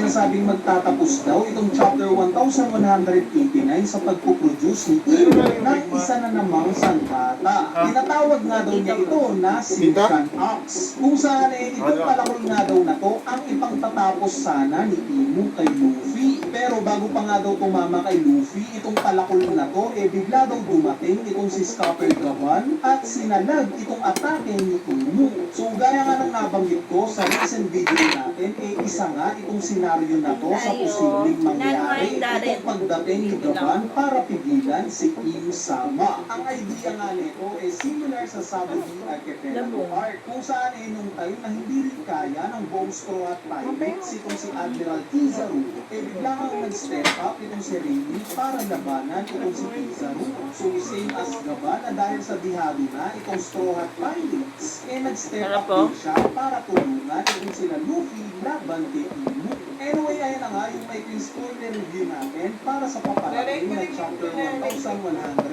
Sinasabing magtatapos daw itong chapter 1189 sa pagpuproduce ni Imo ng isa na namang sangkata. Tinatawag nga daw niya ito na Sinkan Ox. Kung saan itong palakol nga daw na to ang ipangtatapos sana ni Imo kay Luffy. Pero bago pa nga daw tumama kay Luffy, itong palakol na to, bigla daw dumating itong si Scopper Gavan at sinalag itong atake ni Imo. So gaya nga ng nabanggit ko sa recent video natin, isa nga itong senaryo na to sa posibleng mangyari itong pagdating ni Gavan para pigilan si Imo Sama. Ang idea nga nito similar sa Sabaody Archipelago Arc, kung saan nung time na hindi rin kaya ng buong Straw Hat Pirates itong si Admiral Kizaru, bigla kang nag-step up itong si Rayleigh para labanan itong si Kizaru. So same as Gavan na dahil sa dihado na itong Straw Hat Pirates, nag-step up din siya para tulungan itong sila Luffy laban kay Imo. Anyway, ayan na nga yung may spoiler review natin para sa paparating na chapter 1159.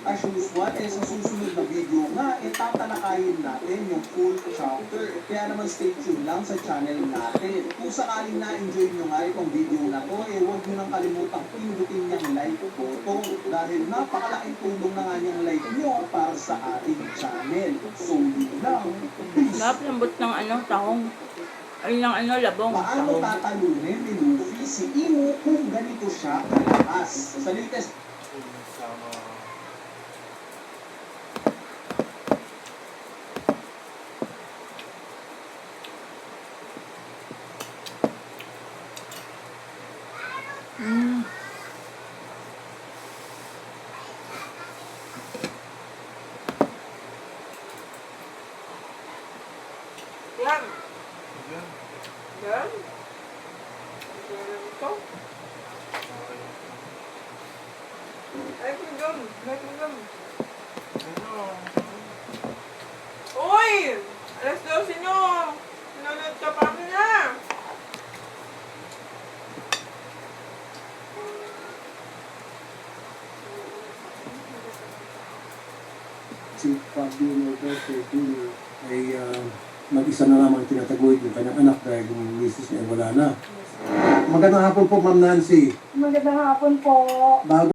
As usual, sa susunod na video nga, tatalakayin natin yung full chapter. Kaya naman stay tuned lang sa channel natin. Kung sakaling na-enjoy nyo nga itong video na to, huwag nyo nang kalimutang pindutin niyang like button dahil napakalaking tulong na nga niyang like nyo para sa ating channel. So, yun lang. Peace! Lambot ng tahong. Ay, ng labong. Paano tatalunin ni Luffy si Imo kung ganito siya kalakas? Sa latest Yan. Yan. Ito. Ay, kung Uy! Alas 12 nyo! Sinunod ka pa na! Si Fabio Norberto Jr. ay mag-isa na lamang tinataguyod yung kanyang anak dahil yung misis niya wala na. Magandang hapon po, Ma'am Nancy. Magandang hapon po. Bago